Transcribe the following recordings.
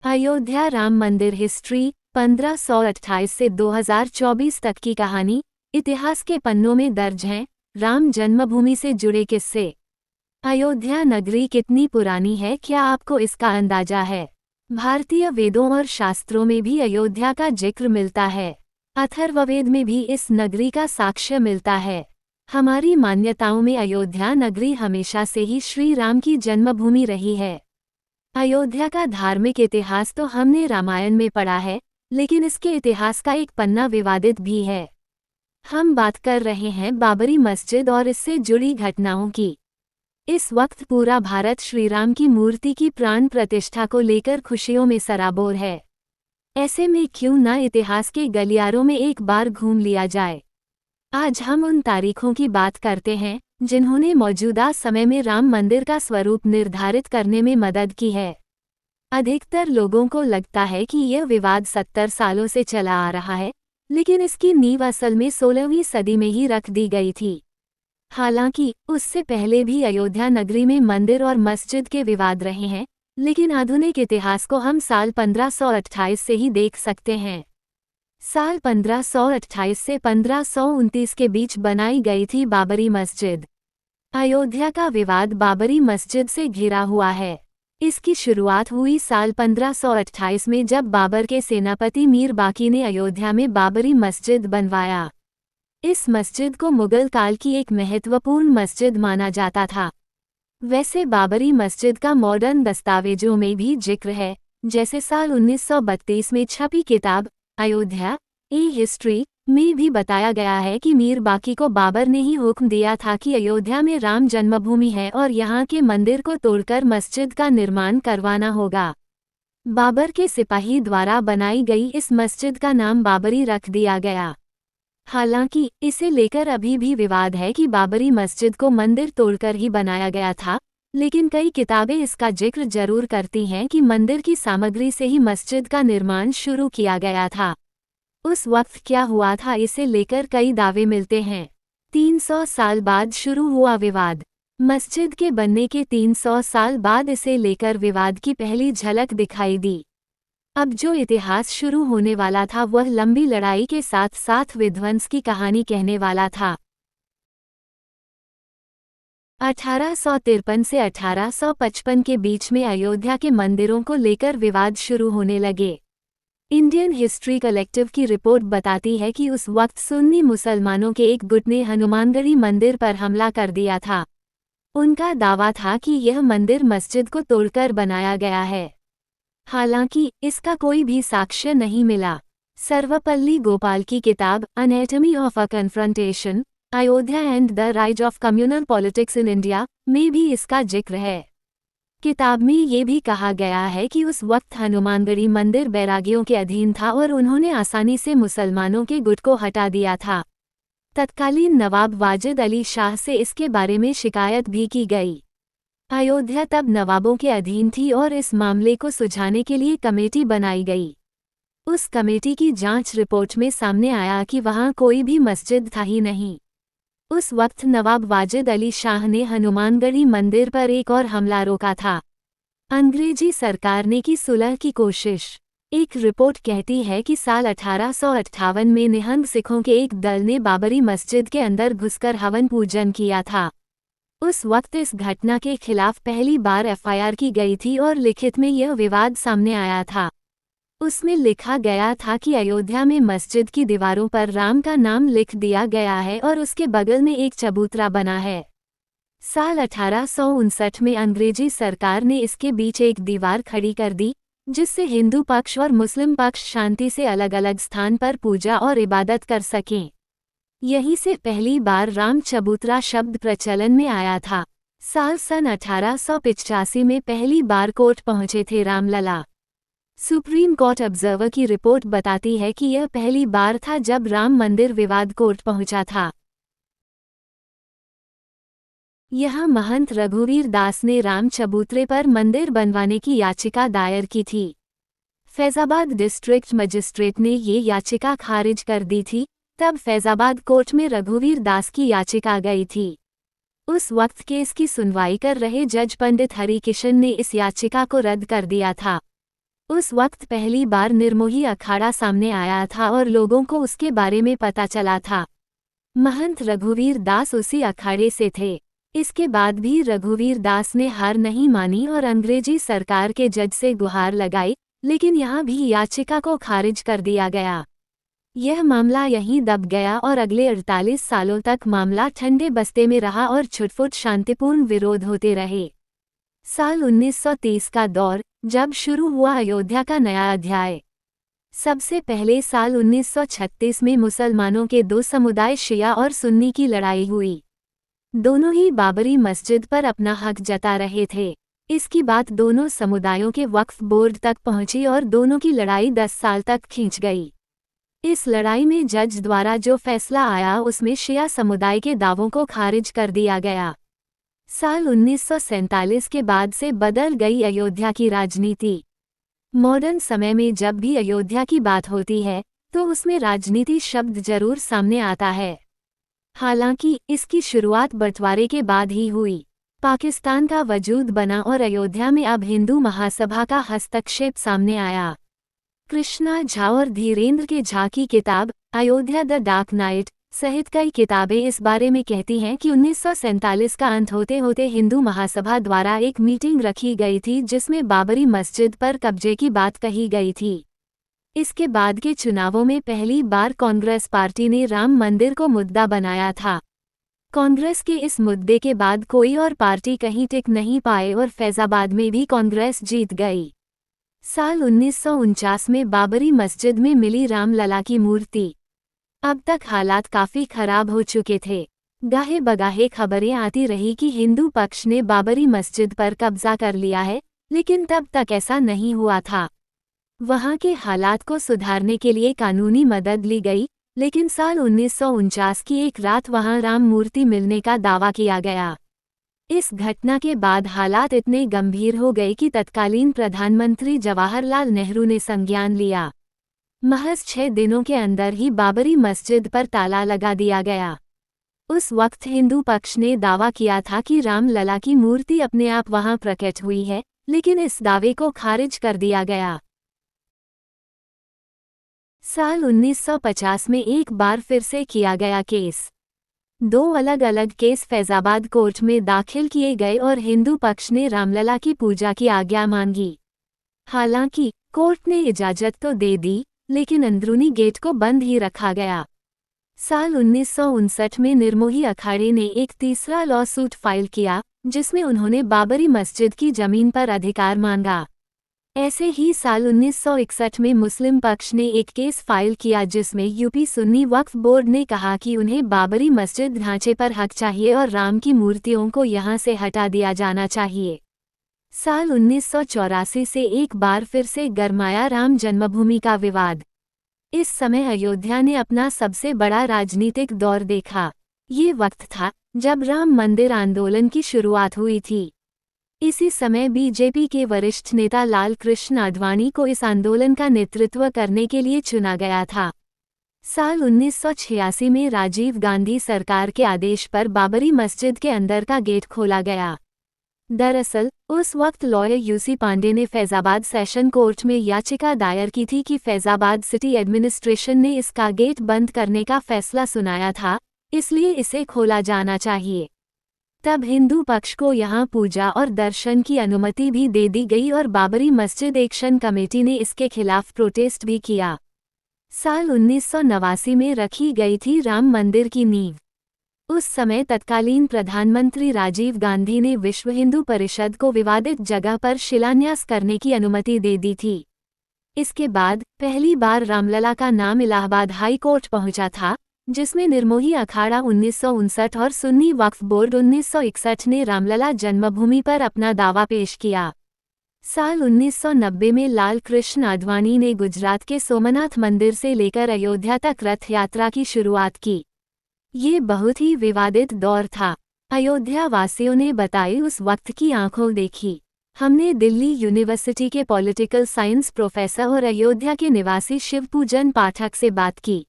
अयोध्या राम मंदिर हिस्ट्री 1528 से 2024 तक की कहानी इतिहास के पन्नों में दर्ज हैं। राम जन्मभूमि से जुड़े किस्से। अयोध्या नगरी कितनी पुरानी है, क्या आपको इसका अंदाजा है? भारतीय वेदों और शास्त्रों में भी अयोध्या का जिक्र मिलता है। अथर्ववेद में भी इस नगरी का साक्ष्य मिलता है। हमारी मान्यताओं में अयोध्या नगरी हमेशा से ही श्री राम की जन्मभूमि रही है। अयोध्या का धार्मिक इतिहास तो हमने रामायण में पढ़ा है, लेकिन इसके इतिहास का एक पन्ना विवादित भी है। हम बात कर रहे हैं बाबरी मस्जिद और इससे जुड़ी घटनाओं की। इस वक्त पूरा भारत श्रीराम की मूर्ति की प्राण प्रतिष्ठा को लेकर खुशियों में सराबोर है। ऐसे में क्यों न इतिहास के गलियारों में एक बार घूम लिया जाए। आज हम उन तारीखों की बात करते हैं जिन्होंने मौजूदा समय में राम मंदिर का स्वरूप निर्धारित करने में मदद की है। अधिकतर लोगों को लगता है कि यह विवाद 70 सालों से चला आ रहा है, लेकिन इसकी नींव असल में 16वीं सदी में ही रख दी गई थी। हालांकि उससे पहले भी अयोध्या नगरी में मंदिर और मस्जिद के विवाद रहे हैं, लेकिन आधुनिक इतिहास को हम साल 1528 से ही देख सकते हैं। साल 1528 से 1529 के बीच बनाई गई थी बाबरी मस्जिद। अयोध्या का विवाद बाबरी मस्जिद से घिरा हुआ है। इसकी शुरुआत हुई साल 1528 में जब बाबर के सेनापति मीर बाकी ने अयोध्या में बाबरी मस्जिद बनवाया। इस मस्जिद को मुगल काल की एक महत्वपूर्ण मस्जिद माना जाता था। वैसे बाबरी मस्जिद का मॉडर्न दस्तावेजों में भी जिक्र है, जैसे साल 1932 में छपी किताब अयोध्या ए हिस्ट्री में भी बताया गया है कि मीर बाकी को बाबर ने ही हुक्म दिया था कि अयोध्या में राम जन्मभूमि है और यहाँ के मंदिर को तोड़कर मस्जिद का निर्माण करवाना होगा। बाबर के सिपाही द्वारा बनाई गई इस मस्जिद का नाम बाबरी रख दिया गया। हालांकि इसे लेकर अभी भी विवाद है कि बाबरी मस्जिद को मंदिर तोड़कर ही बनाया गया था, लेकिन कई किताबें इसका जिक्र जरूर करती हैं कि मंदिर की सामग्री से ही मस्जिद का निर्माण शुरू किया गया था। उस वक्त क्या हुआ था, इसे लेकर कई दावे मिलते हैं। 300 साल बाद शुरू हुआ विवाद। मस्जिद के बनने के 300 साल बाद इसे लेकर विवाद की पहली झलक दिखाई दी। अब जो इतिहास शुरू होने वाला था वह लंबी लड़ाई के साथ साथ विध्वंस की कहानी कहने वाला था। 1853 से 1855 के बीच में अयोध्या के मंदिरों को लेकर विवाद शुरू होने लगे। इंडियन हिस्ट्री कलेक्टिव की रिपोर्ट बताती है कि उस वक्त सुन्नी मुसलमानों के एक गुट ने हनुमानगढ़ी मंदिर पर हमला कर दिया था। उनका दावा था कि यह मंदिर मस्जिद को तोड़कर बनाया गया है। हालांकि इसका कोई भी साक्ष्य नहीं मिला। सर्वपल्ली गोपाल की किताब anatomy of a confrontation Ayodhya and the rise of communal politics in India में भी इसका जिक्र है। किताब में ये भी कहा गया है कि उस वक्त हनुमानगढ़ी मंदिर बैरागियों के अधीन था और उन्होंने आसानी से मुसलमानों के गुट को हटा दिया था। तत्कालीन नवाब वाजिद अली शाह से इसके बारे में शिकायत भी की गई। अयोध्या तब नवाबों के अधीन थी और इस मामले को सुलझाने के लिए कमेटी बनाई गई। उस कमेटी की जांच रिपोर्ट में सामने आया कि वहां कोई भी मस्जिद था ही नहीं। उस वक्त नवाब वाजिद अली शाह ने हनुमानगढ़ी मंदिर पर एक और हमला रोका था। अंग्रेजी सरकार ने की सुलह की कोशिश। एक रिपोर्ट कहती है कि साल 1858 में निहंग सिखों के एक दल ने बाबरी मस्जिद के अंदर घुसकर हवन पूजन किया था। उस वक्त इस घटना के खिलाफ पहली बार एफआईआर की गई थी और लिखित में यह विवाद सामने आया था। उसमें लिखा गया था कि अयोध्या में मस्जिद की दीवारों पर राम का नाम लिख दिया गया है और उसके बगल में एक चबूतरा बना है। साल 1859 में अंग्रेजी सरकार ने इसके बीच एक दीवार खड़ी कर दी, जिससे हिंदू पक्ष और मुस्लिम पक्ष शांति से अलग अलग स्थान पर पूजा और इबादत कर सकें। यहीं से पहली बार राम चबूतरा शब्द प्रचलन में आया था। साल सन 1885 में पहली बार कोर्ट पहुंचे थे रामलला। सुप्रीम कोर्ट ऑब्जर्वर की रिपोर्ट बताती है कि यह पहली बार था जब राम मंदिर विवाद कोर्ट पहुंचा था। यहां महंत रघुवीर दास ने राम चबूतरे पर मंदिर बनवाने की याचिका दायर की थी। फैजाबाद डिस्ट्रिक्ट मजिस्ट्रेट ने ये याचिका खारिज कर दी थी। तब फैजाबाद कोर्ट में रघुवीर दास की याचिका गई थी। उस वक्त केस की सुनवाई कर रहे जज पंडित हरिकिशन ने इस याचिका को रद्द कर दिया था। उस वक्त पहली बार निर्मोही अखाड़ा सामने आया था और लोगों को उसके बारे में पता चला था। महंत रघुवीर दास उसी अखाड़े से थे। इसके बाद भी रघुवीर दास ने हार नहीं मानी और अंग्रेजी सरकार के जज से गुहार लगाई, लेकिन यहाँ भी याचिका को खारिज कर दिया गया। यह मामला यहीं दब गया और अगले 48 सालों तक मामला ठंडे बस्ते में रहा और छुटपुट शांतिपूर्ण विरोध होते रहे। साल 1930 का दौर, जब शुरू हुआ अयोध्या का नया अध्याय। सबसे पहले साल 1936 में मुसलमानों के दो समुदाय शिया और सुन्नी की लड़ाई हुई। दोनों ही बाबरी मस्जिद पर अपना हक जता रहे थे। इसकी बात दोनों समुदायों के वक्फ बोर्ड तक पहुंची और दोनों की लड़ाई 10 साल तक खींच गई। इस लड़ाई में जज द्वारा जो फैसला आया उसमें शिया समुदाय के दावों को खारिज कर दिया गया। साल 1947 के बाद से बदल गई अयोध्या की राजनीति। मॉडर्न समय में जब भी अयोध्या की बात होती है तो उसमें राजनीति शब्द जरूर सामने आता है। हालांकि इसकी शुरुआत बंटवारे के बाद ही हुई। पाकिस्तान का वजूद बना और अयोध्या में अब हिंदू महासभा का हस्तक्षेप सामने आया। कृष्णा झा और धीरेन्द्र के झा की किताब अयोध्या द डार्क नाइट सहित कई किताबें इस बारे में कहती हैं कि 1947 का अंत होते होते हिंदू महासभा द्वारा एक मीटिंग रखी गई थी जिसमें बाबरी मस्जिद पर कब्जे की बात कही गई थी। इसके बाद के चुनावों में पहली बार कांग्रेस पार्टी ने राम मंदिर को मुद्दा बनाया था। कांग्रेस के इस मुद्दे के बाद कोई और पार्टी कहीं टिक नहीं पाए और फैजाबाद में भी कांग्रेस जीत गई। साल 1949 में बाबरी मस्जिद में मिली रामलला की मूर्ति। अब तक हालात काफी खराब हो चुके थे। गाहे बगाहे खबरें आती रही कि हिंदू पक्ष ने बाबरी मस्जिद पर कब्जा कर लिया है, लेकिन तब तक ऐसा नहीं हुआ था। वहां के हालात को सुधारने के लिए कानूनी मदद ली गई, लेकिन साल 1949 की एक रात वहां राम मूर्ति मिलने का दावा किया गया। इस घटना के बाद हालात इतने गंभीर हो गए कि तत्कालीन प्रधानमंत्री जवाहरलाल नेहरू ने संज्ञान लिया। महज 6 दिनों के अंदर ही बाबरी मस्जिद पर ताला लगा दिया गया। उस वक्त हिंदू पक्ष ने दावा किया था कि रामलला की मूर्ति अपने आप वहां प्रकट हुई है, लेकिन इस दावे को खारिज कर दिया गया। साल 1950 में एक बार फिर से किया गया केस। 2 अलग अलग केस फैजाबाद कोर्ट में दाखिल किए गए और हिंदू पक्ष ने रामलला की पूजा की आज्ञा मांगी। हालांकि कोर्ट ने इजाजत तो दे दी, लेकिन अंदरूनी गेट को बंद ही रखा गया। साल 1959 में निर्मोही अखाड़े ने एक तीसरा लॉ सूट फाइल किया, जिसमें उन्होंने बाबरी मस्जिद की जमीन पर अधिकार मांगा। ऐसे ही साल 1961 में मुस्लिम पक्ष ने एक केस फाइल किया जिसमें यूपी सुन्नी वक्फ बोर्ड ने कहा कि उन्हें बाबरी मस्जिद ढांचे पर हक चाहिए और राम की मूर्तियों को यहां से हटा दिया जाना चाहिए। साल 1984 से एक बार फिर से गरमाया राम जन्मभूमि का विवाद। इस समय अयोध्या ने अपना सबसे बड़ा राजनीतिक दौर देखा। ये वक्त था जब राम मंदिर आंदोलन की शुरुआत हुई थी। इसी समय बीजेपी के वरिष्ठ नेता लाल कृष्ण आडवाणी को इस आंदोलन का नेतृत्व करने के लिए चुना गया था। साल 1986 में राजीव गांधी सरकार के आदेश पर बाबरी मस्जिद के अंदर का गेट खोला गया। दरअसल उस वक्त लॉयर यूसी पांडे ने फैजाबाद सेशन कोर्ट में याचिका दायर की थी कि फैजाबाद सिटी एडमिनिस्ट्रेशन ने इसका गेट बंद करने का फैसला सुनाया था, इसलिए इसे खोला जाना चाहिए। तब हिंदू पक्ष को यहां पूजा और दर्शन की अनुमति भी दे दी गई और बाबरी मस्जिद एक्शन कमेटी ने इसके खिलाफ प्रोटेस्ट भी किया। साल 1989 में रखी गई थी राम मंदिर की नींव। उस समय तत्कालीन प्रधानमंत्री राजीव गांधी ने विश्व हिंदू परिषद को विवादित जगह पर शिलान्यास करने की अनुमति दे दी थी। इसके बाद पहली बार रामलला का नाम इलाहाबाद हाई कोर्ट पहुंचा था, जिसमें निर्मोही अखाड़ा 1959 और सुन्नी वक्फ बोर्ड 1961 ने रामलला जन्मभूमि पर अपना दावा पेश किया। साल 1990 में लाल कृष्ण आडवाणी ने गुजरात के सोमनाथ मंदिर से लेकर अयोध्या तक रथ यात्रा की शुरुआत की। ये बहुत ही विवादित दौर था। अयोध्या वासियों ने बताई उस वक्त की आंखों देखी। हमने दिल्ली यूनिवर्सिटी के पॉलिटिकल साइंस प्रोफेसर और अयोध्या के निवासी शिवपूजन पाठक से बात की।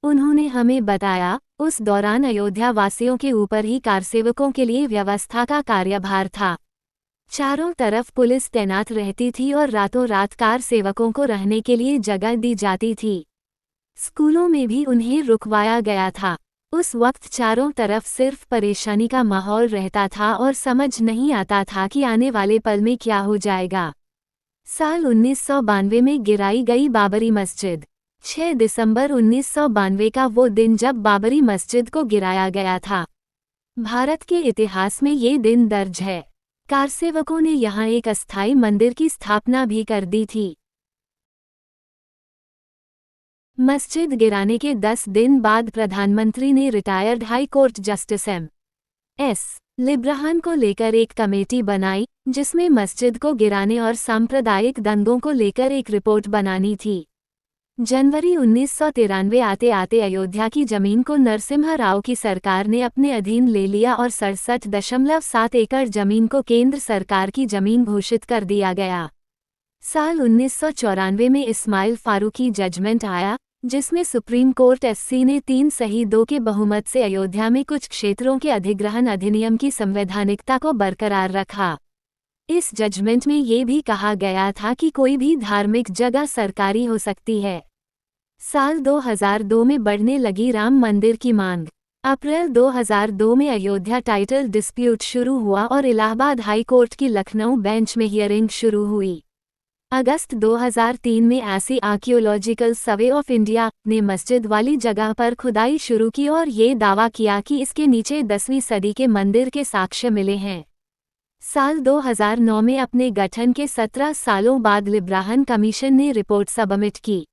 उन्होंने हमें बताया उस दौरान अयोध्या वासियों के ऊपर ही कारसेवकों के लिए व्यवस्था का कार्यभार था। चारों तरफ पुलिस तैनात रहती थी और रातों रात कार सेवकों को रहने के लिए जगह दी जाती थी। स्कूलों में भी उन्हें रुकवाया गया था। उस वक्त चारों तरफ सिर्फ परेशानी का माहौल रहता था और समझ नहीं आता था कि आने वाले पल में क्या हो जाएगा। साल 1992 में गिराई गई बाबरी मस्जिद। 6 दिसंबर 1992 का वो दिन जब बाबरी मस्जिद को गिराया गया था। भारत के इतिहास में ये दिन दर्ज है। कारसेवकों ने यहाँ एक अस्थायी मंदिर की स्थापना भी कर दी थी। मस्जिद गिराने के 10 दिन बाद प्रधानमंत्री ने retired high court justice M S. Liberhan को लेकर एक कमेटी बनाई, जिसमें मस्जिद को गिराने और सांप्रदायिक दंगों को लेकर एक रिपोर्ट बनानी थी। जनवरी 1993 आते आते अयोध्या की जमीन को नरसिम्हा राव की सरकार ने अपने अधीन ले लिया और 67.7 एकड़ जमीन को केंद्र सरकार की जमीन घोषित कर दिया गया। साल 1994 में इस्माइल फारूकी जजमेंट आया, जिसमें सुप्रीम कोर्ट एससी ने 3-2 के बहुमत से अयोध्या में कुछ क्षेत्रों के अधिग्रहण अधिनियम की संवैधानिकता को बरकरार रखा। इस जजमेंट में ये भी कहा गया था कि कोई भी धार्मिक जगह सरकारी हो सकती है। साल 2002 में बढ़ने लगी राम मंदिर की मांग। अप्रैल 2002 में अयोध्या टाइटल डिस्प्यूट शुरू हुआ और इलाहाबाद हाई कोर्ट की लखनऊ बेंच में हियरिंग शुरू हुई। अगस्त 2003 में ऐसी आर्कियोलॉजिकल सर्वे ऑफ इंडिया ने मस्जिद वाली जगह पर खुदाई शुरू की और ये दावा किया कि इसके नीचे 10वीं सदी के मंदिर के साक्ष्य मिले हैं। साल 2009 में अपने गठन के 17 सालों बाद लिब्राहन कमीशन ने रिपोर्ट सबमिट की।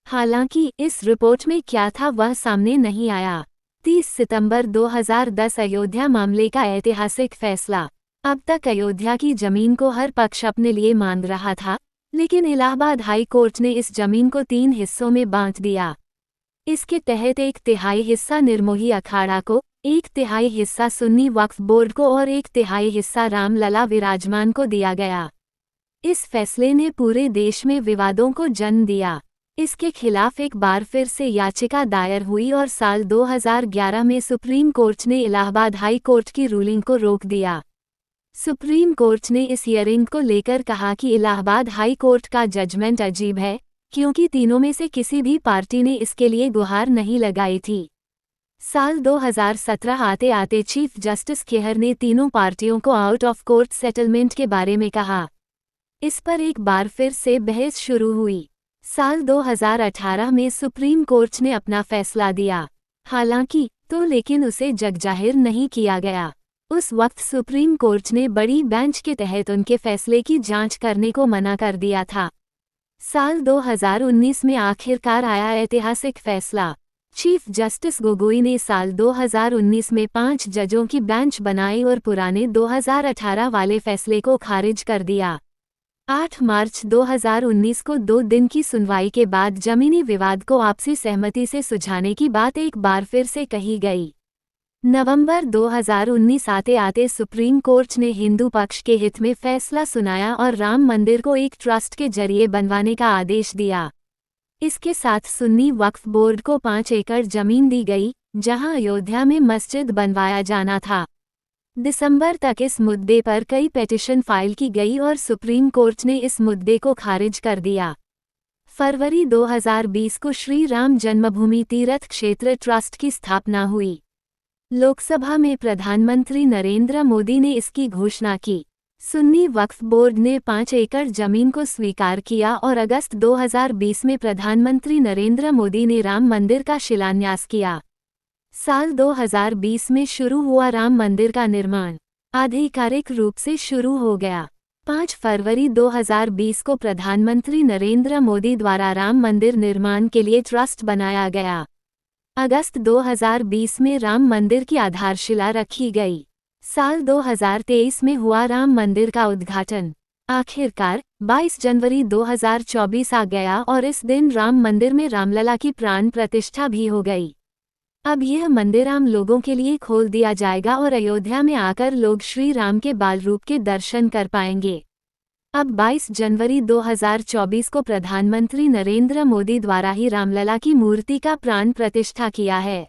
हालांकि इस रिपोर्ट में क्या था वह सामने नहीं आया। 30 सितंबर 2010 अयोध्या मामले का ऐतिहासिक फैसला। अब तक अयोध्या की जमीन को हर पक्ष अपने लिए मान रहा था, लेकिन इलाहाबाद हाई कोर्ट ने इस जमीन को 3 हिस्सों में बांट दिया। इसके तहत 1/3 हिस्सा निर्मोही अखाड़ा को, 1/3 हिस्सा सुन्नी वक्फ बोर्ड को और 1/3 हिस्सा रामलला विराजमान को दिया गया। इस फैसले ने पूरे देश में विवादों को जन्म दिया। इसके खिलाफ एक बार फिर से याचिका दायर हुई और साल 2011 में सुप्रीम कोर्ट ने इलाहाबाद हाई कोर्ट की रूलिंग को रोक दिया। सुप्रीम कोर्ट ने इस हियरिंग को लेकर कहा कि इलाहाबाद हाई कोर्ट का जजमेंट अजीब है, क्योंकि तीनों में से किसी भी पार्टी ने इसके लिए गुहार नहीं लगाई थी। साल 2017 आते आते चीफ जस्टिस खेहर ने तीनों पार्टियों को आउट ऑफ कोर्ट सेटलमेंट के बारे में कहा। इस पर एक बार फिर से बहस शुरू हुई। साल 2018 में सुप्रीम कोर्ट ने अपना फैसला दिया। हालांकि लेकिन उसे जगजाहिर नहीं किया गया। उस वक्त सुप्रीम कोर्ट ने बड़ी बेंच के तहत उनके फैसले की जांच करने को मना कर दिया था। साल 2019 में आखिरकार आया ऐतिहासिक फैसला। चीफ जस्टिस गोगोई ने साल 2019 में 5 जजों की बेंच बनाई और पुराने 2018 वाले फैसले को खारिज कर दिया। 8 मार्च 2019 को 2 दिन की सुनवाई के बाद जमीनी विवाद को आपसी सहमति से सुलझाने की बात एक बार फिर से कही गई। नवंबर 2019 आते आते सुप्रीम कोर्ट ने हिंदू पक्ष के हित में फैसला सुनाया और राम मंदिर को एक ट्रस्ट के जरिए बनवाने का आदेश दिया। इसके साथ सुन्नी वक्फ बोर्ड को 5 एकड़ जमीन दी गई, जहां अयोध्या में मस्जिद बनवाया जाना था। दिसंबर तक इस मुद्दे पर कई पिटीशन फाइल की गई और सुप्रीम कोर्ट ने इस मुद्दे को खारिज कर दिया। फरवरी 2020 को श्री राम जन्मभूमि तीर्थ क्षेत्र ट्रस्ट की स्थापना हुई। लोकसभा में प्रधानमंत्री नरेंद्र मोदी ने इसकी घोषणा की। सुन्नी वक्फ बोर्ड ने 5 एकड़ जमीन को स्वीकार किया और अगस्त 2020 में प्रधानमंत्री नरेंद्र मोदी ने राम मंदिर का शिलान्यास किया। साल 2020 में शुरू हुआ राम मंदिर का निर्माण आधिकारिक रूप से शुरू हो गया। 5 फरवरी 2020 को प्रधानमंत्री नरेंद्र मोदी द्वारा राम मंदिर निर्माण के लिए ट्रस्ट बनाया गया। अगस्त 2020 में राम मंदिर की आधारशिला रखी गई। साल 2023 में हुआ राम मंदिर का उद्घाटन। आखिरकार 22 जनवरी 2024 आ गया और इस दिन राम मंदिर में रामलला की प्राण प्रतिष्ठा भी हो गई। अब यह मंदिर आम लोगों के लिए खोल दिया जाएगा और अयोध्या में आकर लोग श्री राम के बाल रूप के दर्शन कर पाएंगे। अब 22 जनवरी 2024 को प्रधानमंत्री नरेंद्र मोदी द्वारा ही रामलला की मूर्ति का प्राण प्रतिष्ठा किया है।